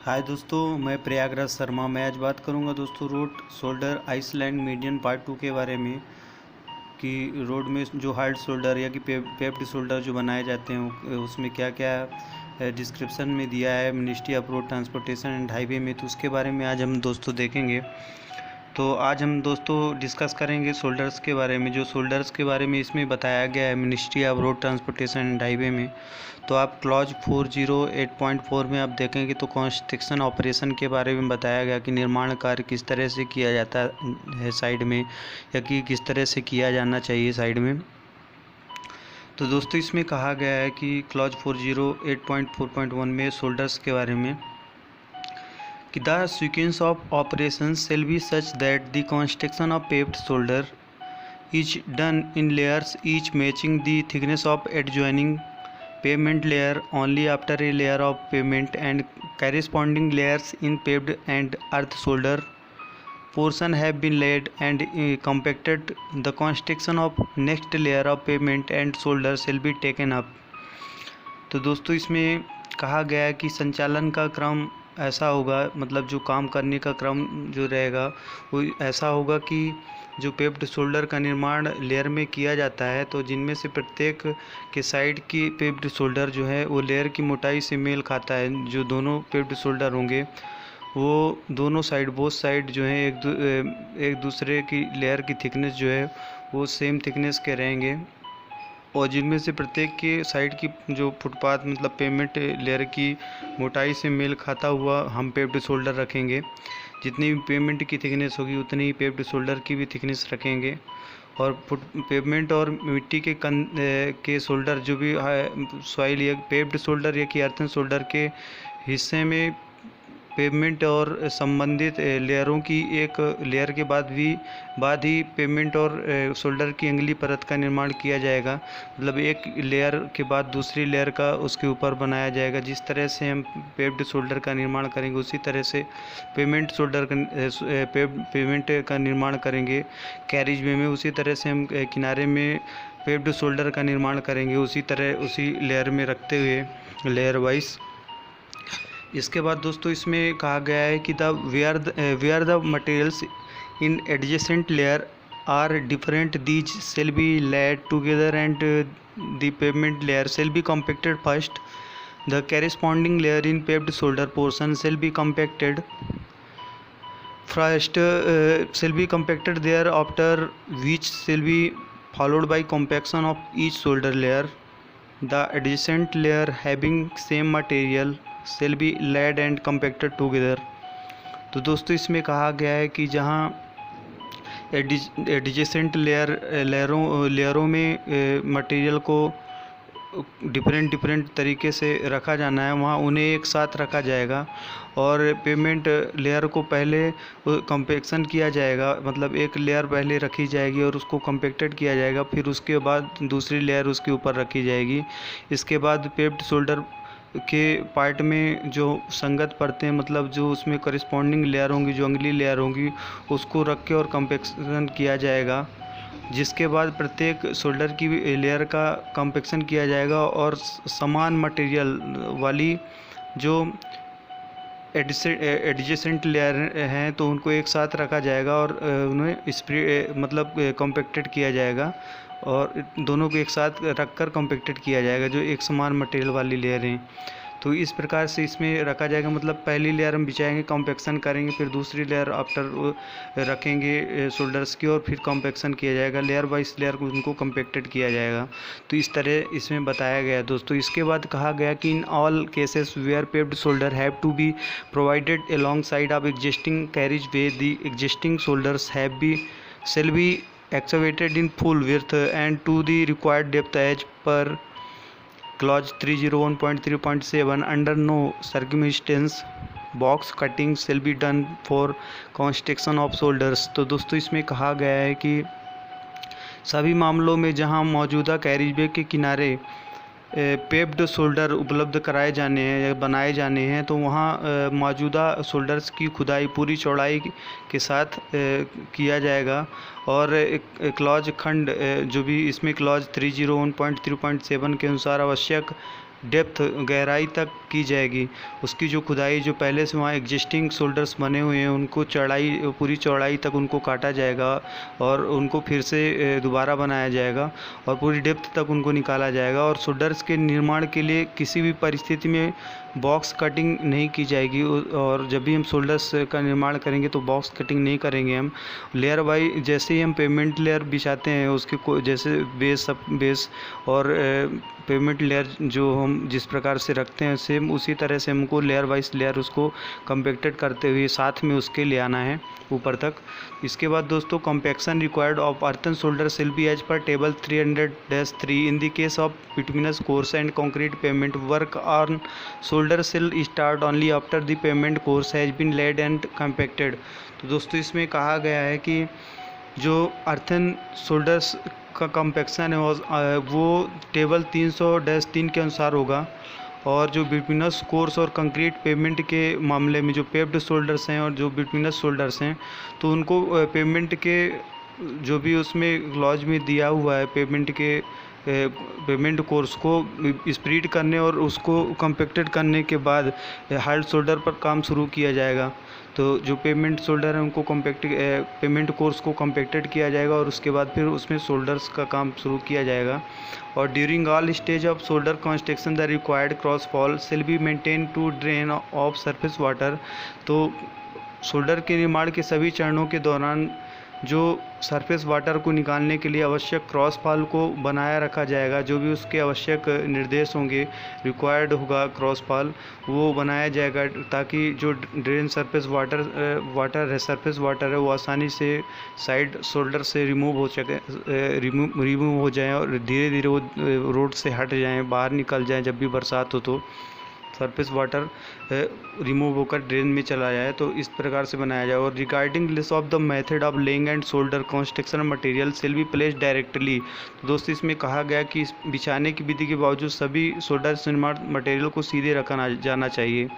हाय दोस्तों, मैं प्रयागराज शर्मा। मैं आज बात करूंगा दोस्तों road shoulder island median part 2 के बारे में कि रोड में जो हार्ड शोल्डर या कि पेप्ड शोल्डर जो बनाए जाते हैं उसमें क्या क्या डिस्क्रिप्शन में दिया है ministry of road transportation and highway में, तो उसके बारे में आज हम दोस्तों देखेंगे। तो आज हम दोस्तों डिस्कस करेंगे शोल्डर्स के बारे में। जो शोल्डर्स के बारे में इसमें बताया गया है ministry of road transportation and highway में, तो आप क्लॉज 408.4 में आप देखेंगे तो कंस्ट्रक्शन ऑपरेशन के बारे में बताया गया कि निर्माण कार्य किस तरह से किया जाता है साइड में, या कि किस तरह से किया जाना चाहिए साइड में। तो दोस्तों इसमें कहा गया है कि क्लॉज 408.4.1 में शोल्डर्स के बारे में कि the sequence of operations shall be such that the construction of paved shoulder is done in layers, each matching the thickness of adjoining pavement layer only after a layer of pavement and corresponding layers in paved and earth shoulder portion have been laid and compacted. The construction of next layer of pavement and shoulder shall be taken up. तो दोस्तों इसमें कहा गया है कि संचालन का क्रम ऐसा होगा, मतलब जो काम करने का क्रम जो रहेगा वो ऐसा होगा कि जो पेप्ड शोल्डर का निर्माण लेयर में किया जाता है, तो जिनमें से प्रत्येक के साइड की पेप्ड शोल्डर जो है वो लेयर की मोटाई से मेल खाता है। जो दोनों पेप्ड शोल्डर होंगे वो दोनों साइड बोथ साइड जो है एक दूसरे की लेयर की थिकनेस जो है वो सेम थिकनेस के रहेंगे, और जिनमें से प्रत्येक के साइड की जो फुटपाथ मतलब पेमेंट लेयर की मोटाई से मेल खाता हुआ हम पेप्ड शोल्डर रखेंगे। जितनी भी पेमेंट की थिकनेस होगी उतनी ही पेप्ड शोल्डर की भी थिकनेस रखेंगे। और पेवमेंट और मिट्टी के शोल्डर जो भी सॉइल या पेप्ड शोल्डर या कि अर्थन शोल्डर के हिस्से में पेवमेंट और संबंधित लेयरों की एक लेयर के बाद ही पेवमेंट और शोल्डर की अगली परत का निर्माण किया जाएगा। मतलब एक लेयर के बाद दूसरी लेयर का उसके ऊपर बनाया जाएगा। जिस तरह से हम पेव्ड शोल्डर का निर्माण करेंगे उसी तरह से पेवमेंट का निर्माण करेंगे कैरिज वे में। उसी तरह से हम किनारे में पेव्ड शोल्डर का निर्माण करेंगे उसी तरह उसी लेयर में रखते हुए लेयर वाइज। इसके बाद दोस्तों इसमें कहा गया है कि where the materials in adjacent layer are different these shall be laid together and the pavement layer shall be compacted first. The corresponding layer in paved shoulder portion shall be compacted first, shall be compacted thereafter, which shall be followed by compaction of each shoulder layer. The adjacent layer having same material shall be laid and compacted together. तो दोस्तों इसमें कहा गया है कि जहाँ adjacent लेयरों में material को डिफरेंट तरीके से रखा जाना है, वहाँ उन्हें एक साथ रखा जाएगा। और पेमेंट लेयर को पहले कंपैक्शन किया जाएगा, मतलब एक लेयर पहले रखी जाएगी और उसको कंपैक्टेड किया जाएगा, फिर उसके बाद दूसरी लेयर उसके ऊपर रखी जाएगी। इसके बाद पेप्ड शोल्डर के पार्ट में जो संगत परतें मतलब जो उसमें करिस्पॉन्डिंग लेयर होंगी, जो अगली लेयर होंगी, उसको रख के और कंपैक्शन किया जाएगा। जिसके बाद प्रत्येक शोल्डर की लेयर का कंपैक्शन किया जाएगा और समान मटेरियल वाली जो एडजेसेंट लेयर हैं तो उनको एक साथ रखा जाएगा और उन्हें मतलब कंपैक्टेड किया जाएगा, और दोनों को एक साथ रखकर कंपैक्टेड किया जाएगा जो एक समान मटेरियल वाली लेयर हैं। तो इस प्रकार से इसमें रखा जाएगा, मतलब पहली लेयर हम बिछाएंगे, कंपैक्शन करेंगे, फिर दूसरी लेयर आफ्टर रखेंगे शोल्डर्स की और फिर कंपैक्शन किया जाएगा, लेयर बाइस लेयर को उनको कंपैक्टेड किया जाएगा। तो इस तरह इसमें बताया गया दोस्तों। इसके बाद कहा गया कि in all cases where paved shoulder have to be provided alongside of existing carriage way, the existing shoulders shall be excavated in full width and to the required depth as per clause 301.3.7. Under no circumstance box cutting shall be done for construction of shoulders. तो दोस्तों इसमें कहा गया है कि सभी मामलों में जहां मौजूदा कैरिजवे के किनारे पेप्ड शोल्डर उपलब्ध कराए जाने हैं या बनाए जाने हैं, तो वहाँ मौजूदा शोल्डर्स की खुदाई पूरी चौड़ाई के साथ किया जाएगा। और क्लॉज खंड जो भी इसमें क्लॉज 301.3.7 के अनुसार आवश्यक डेप्थ गहराई तक की जाएगी। उसकी जो खुदाई, जो पहले से वहाँ एग्जिस्टिंग शोल्डर्स बने हुए हैं उनको चौड़ाई, पूरी चौड़ाई तक उनको काटा जाएगा और उनको फिर से दोबारा बनाया जाएगा और पूरी डेप्थ तक उनको निकाला जाएगा। और शोल्डर्स के निर्माण के लिए किसी भी परिस्थिति में बॉक्स कटिंग नहीं की जाएगी। और जब भी हम शोल्डर्स का निर्माण करेंगे तो बॉक्स कटिंग नहीं करेंगे हम। लेयर बाई जैसे ही हम पेमेंट लेयर बिछाते हैं उसके जैसे बेस और पेमेंट लेयर जो हम जिस प्रकार से रखते हैं सेम उसी तरह से हमको लेयर वाइज लेयर उसको कम्पेक्टेड करते हुए साथ में उसके ले आना है ऊपर तक। इसके बाद दोस्तों, compaction required of earthen shoulder shall be as per table 300-3 in the case of bituminous course and concrete pavement work on shoulder shall start only after the pavement course has been laid and compacted. तो दोस्तों इसमें कहा गया है कि जो earthen shoulders का compaction है वो टेबल 300-3 के अनुसार होगा। और जो बिटवीनस कोर्स और कंक्रीट पेमेंट के मामले में जो पेप्ड शोल्डर्स हैं और जो बिटवीनस शोल्डर्स हैं तो उनको पेमेंट के जो भी उसमें क्लॉज में दिया हुआ है पेमेंट कोर्स को स्प्लिट करने और उसको कम्पैक्टेड करने के बाद हार्ड शोल्डर पर काम शुरू किया जाएगा। तो जो पेमेंट शोल्डर है उनको पेमेंट कोर्स को कम्पैक्टेड किया जाएगा और उसके बाद फिर उसमें शोल्डर्स का काम शुरू किया जाएगा। और during all stage of shoulder construction the required cross fall shall be maintain to drain off surface water. तो शोल्डर के निर्माण के सभी चरणों के दौरान जो सरफेस वाटर को निकालने के लिए आवश्यक क्रॉस फॉल को बनाया रखा जाएगा। जो भी उसके आवश्यक निर्देश होंगे, रिक्वायर्ड होगा क्रॉस फॉल, वो बनाया जाएगा ताकि जो ड्रेन सरफेस वाटर है वो आसानी से साइड शोल्डर से रिमूव हो जाए और धीरे धीरे वो रोड से हट जाएं, बाहर निकल जाएं जब भी बरसात हो तो सरफेस वाटर रिमूव होकर ड्रेन में चला जाए। तो इस प्रकार से बनाया जाए। और regarding list of the method of laying and shoulder construction material shall be place directly. तो दोस्तों इसमें कहा गया कि बिछाने की विधि के बावजूद सभी शोल्डर निर्माण मटेरियल को सीधे रखा जाना चाहिए।